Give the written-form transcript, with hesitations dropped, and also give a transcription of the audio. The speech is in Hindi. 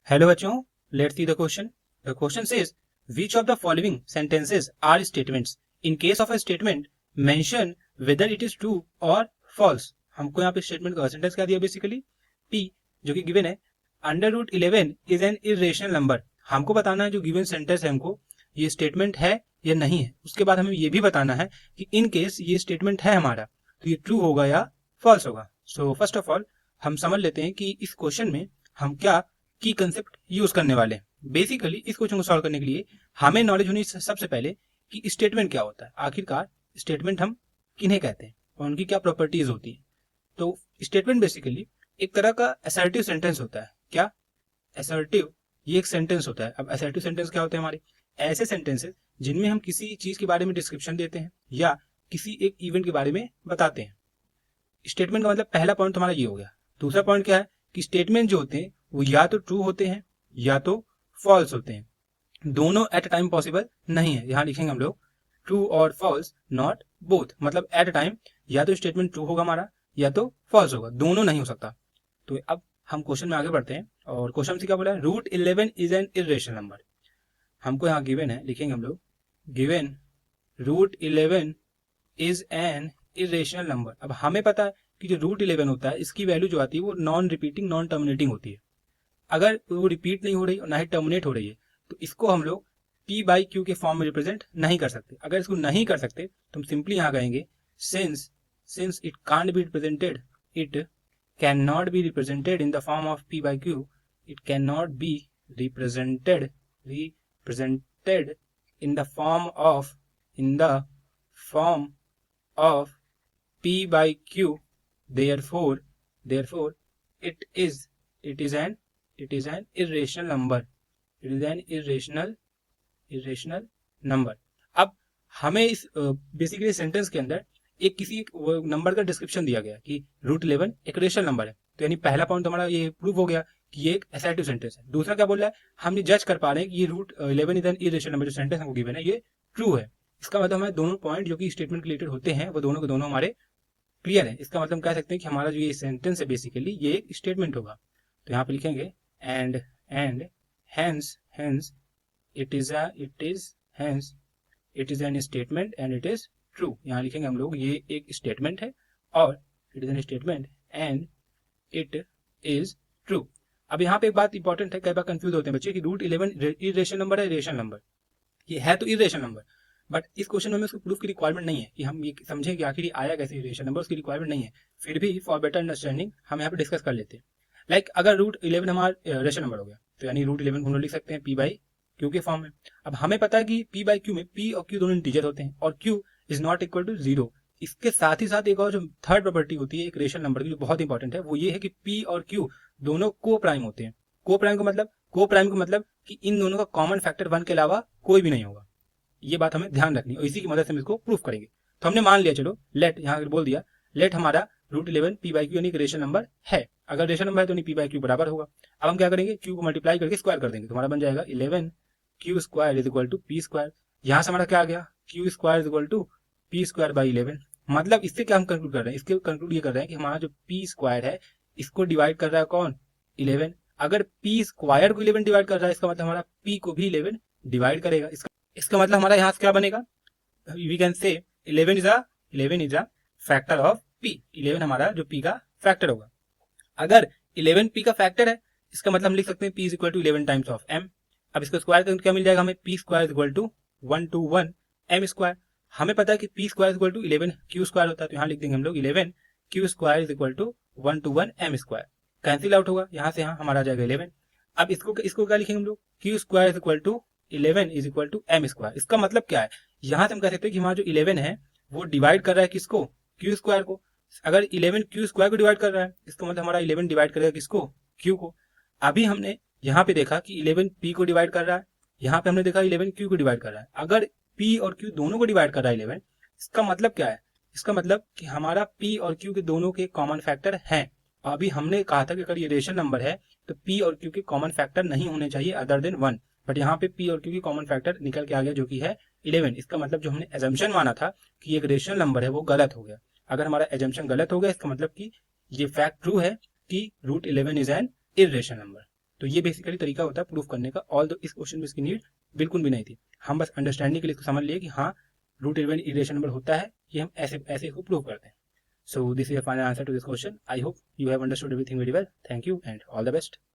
Hello बच्चों, let's see the question. The question says, which of the following sentences are statements? In case of a statement, mention whether it is true or false. हमको यहाँ पे स्टेटमेंट का सेंटेंस क्या दिया बेसिकली P जो कि गिवन है under root 11 is an irrational number. हमको बताना है जो गिवन सेंटेंस है हमको ये स्टेटमेंट है या नहीं है. उसके बाद हमें ये भी बताना है कि इन केस ये स्टेटमेंट है हमारा तो ये ट्रू होगा या फॉल्स होगा. सो फर्स्ट ऑफ ऑल हम समझ लेते हैं कि इस क्वेश्चन में हम क्या की कंसेप्ट यूज करने वाले हैं. बेसिकली इस क्वेश्चन को सॉल्व करने के लिए हमें नॉलेज होनी सबसे पहले कि स्टेटमेंट क्या होता है, आखिरकार स्टेटमेंट हम किन्हें कहते हैं और उनकी क्या प्रॉपर्टीज होती है. तो स्टेटमेंट बेसिकली एक तरह का असर्टिव सेंटेंस होता है. क्या असर्टिव? ये एक सेंटेंस होता है. अब असर्टिव सेंटेंस क्या होते हैं हमारे? ऐसे सेंटेंसेस जिनमें हम किसी चीज के बारे में डिस्क्रिप्शन देते हैं या किसी एक इवेंट के बारे में बताते हैं. स्टेटमेंट का मतलब पहला पॉइंट हमारा ये हो गया. दूसरा पॉइंट क्या है कि स्टेटमेंट जो होते हैं वो या तो ट्रू होते हैं या तो फॉल्स होते हैं. दोनों एट अ टाइम पॉसिबल नहीं है. यहां लिखेंगे हम लोग ट्रू और फॉल्स, नॉट बोथ. मतलब एट अ टाइम या तो स्टेटमेंट ट्रू होगा हमारा या तो फॉल्स होगा, दोनों नहीं हो सकता. तो अब हम क्वेश्चन में आगे बढ़ते हैं और क्वेश्चन से क्या बोला है, root 11 is an irrational number. हमको यहाँ गिवन है, लिखेंगे हम लोग given root 11 is an irrational number. अब हमें पता है कि जो रूट 11 होता है इसकी वैल्यू जो आती है वो नॉन रिपीटिंग नॉन टर्मिनेटिंग होती है. अगर वो रिपीट नहीं हो रही और ना ही टर्मिनेट हो रही है तो इसको हम लोग P बाई क्यू के फॉर्म में रिप्रेजेंट नहीं कर सकते. अगर इसको नहीं कर सकते तो हम सिंपली यहाँ कहेंगे since it can't be represented, it can not be represented in the form of P by Q, it can not be represented in the form of P by Q, therefore it is an irrational number. It is an irrational number. अब हमें इस बेसिकली सेंटेंस के अंदर एक किसी नंबर का डिस्क्रिप्शन दिया गया कि रूट 11 एक रेशनल नंबर है. तो यानी पहला पॉइंट हमारा ये प्रूव हो गया कि ये एक असर्टिव सेंटेंस है. दूसरा क्या बोल रहा है, हम ये जज कर पा रहे हैं कि ये root 11 is an irrational number. जो सेंटेंस हमको गिवन है ये ट्रू है. इसका मतलब हमारे दोनों पॉइंट जो कि स्टेटमेंट रिलेटेड होते हैं वो दोनों के दोनों हमारे क्लियर है. इसका मतलब कह सकते हैं कि हमारा जो ये सेंटेंस है बेसिकली ये एक स्टेटमेंट होगा. तो यहाँ पे लिखेंगे and hence it is an statement and it is true. यहाँ लिखेंगे हम लोग ये एक स्टेटमेंट है और it is an statement and it is true. अब यहाँ पे एक बात इंपॉर्टेंट है, कई बार कंफ्यूज होते हैं बच्चे कि रूट 11 इरेशनल नंबर है रेशनल नंबर. ये है तो इरेशनल नंबर, बट इस क्वेश्चन में हमें उसको प्रूफ की रिक्वायरमेंट नहीं है कि हम ये समझें कि आखिर आया कैसे इरेशनल नंबर, उसकी रिक्वायरमेंट नहीं है. फिर भी फॉर बेटर अंडरस्टैंडिंग हम यहाँ पे डिस्कस कर लेते हैं. लाइक अगर रूट 11 हमारा रेशनल नंबर हो गया तो यानी रूट 11 को हम लोग लिख सकते हैं P बाई क्यू के फॉर्म में. अब हमें पता है कि P बाई क्यू में P और Q दोनों इंटीजर होते हैं और Q is not equal to 0. इसके साथ ही साथ एक और जो थर्ड प्रॉपर्टी होती है एक रेशनल नंबर की जो बहुत इंपॉर्टेंट है वो ये है कि P और Q दोनों को प्राइम होते हैं. को प्राइम का मतलब कि इन दोनों का कॉमन फैक्टर 1 के अलावा कोई भी नहीं होगा. ये बात हमें ध्यान रखनी है और इसी की मदद से हम इसको प्रूफ करेंगे. तो हमने मान लिया, चलो लेट यहाँ बोल दिया लेट हमारा रूट 11 P बाई क्यू यानी रेशनल नंबर है. अगर रेशनल नंबर है तो नहीं P बाई क्यू बराबर होगा. अब हम क्या करेंगे, Q को मल्टीप्लाई करके स्क्वायर कर देंगे तो हमारा बन जाएगा 11 Q square is equal to P square. यहाँ से हमारा क्या आ गया, Q square is equal to P square by 11. मतलब इससे क्या हम कंक्लूड कर रहे हैं, इसके कंक्लूड ये कर रहे हैं कि हमारा जो P स्क्वायर है इसको डिवाइड कर रहा है कौन, 11. अगर P स्क्वायर को 11 डिवाइड कर रहा है इसका मतलब हमारा P को भी 11 डिवाइड करेगा. इसका मतलब हमारा यहाँ से क्या बनेगा, we can say 11 is a factor of P. 11 हमारा जो P का फैक्टर होगा. अगर 11 P का फैक्टर है इसका मतलब हम लिख सकते हैं P is equal to 11 times of M. अब इसको स्क्वायर करके क्या मिल जाएगा हमें, P square is equal to 1 to 1 M square. हमें पता है कि P square is equal to 11 Q square होता है. तो यहाँ लिख देंगे हम लोग 11 Q square is equal to 1 to 1 M square. Cancel out होगा, यहाँ से यहाँ हमारा आ जाएगा 11. अब इसको क्या लिखेंगे हम लोग, Q square is equal to 11 is equal to M square. इसका मतलब क्या है, यहाँ से हम कह सकते हैं कि हमारा जो 11 है वो डिवाइड कर रहा है किसको, Q स्क्वायर को. अगर 11 Q स्क्वायर को डिवाइड कर रहा है इसका मतलब हमारा 11 डिवाइड करेगा किसको, Q को. अभी हमने यहाँ पे देखा कि 11 P को डिवाइड कर रहा है, यहाँ पे हमने देखा 11 Q को डिवाइड कर रहा है. अगर P और Q दोनों को डिवाइड कर रहा है 11, इसका मतलब क्या है, इसका मतलब कि हमारा P और Q के दोनों के कॉमन फैक्टर हैं. अभी हमने कहा था कि अगर ये रेशनल नंबर है तो P और Q के कॉमन फैक्टर नहीं होने चाहिए अदर देन 1. बट यहाँ पे P और Q की कॉमन फैक्टर निकल के आ गया जो कि है 11. इसका मतलब जो हमने एजम्पशन माना था कि एक रेशनल नंबर है वो गलत हो गया. अगर हमारा एजम्पशन गलत हो गया इसका मतलब कि ये फैक्ट ट्रू है कि root 11 is an irrational number. तो ये बेसिकली तरीका होता है प्रूफ करने का। ऑल दो इस क्वेश्चन में इसकी नीड बिल्कुल भी नहीं थी, हम बस अंडरस्टैंडिंग के लिए इसको समझ लिए कि हाँ रूट इलेवन इरेशनल नंबर होता है, ये हम ऐसे ऐसे इसको प्रूव करते हैं। So this is final answer to this question. I hope you have understood everything very well. Thank you and all the best.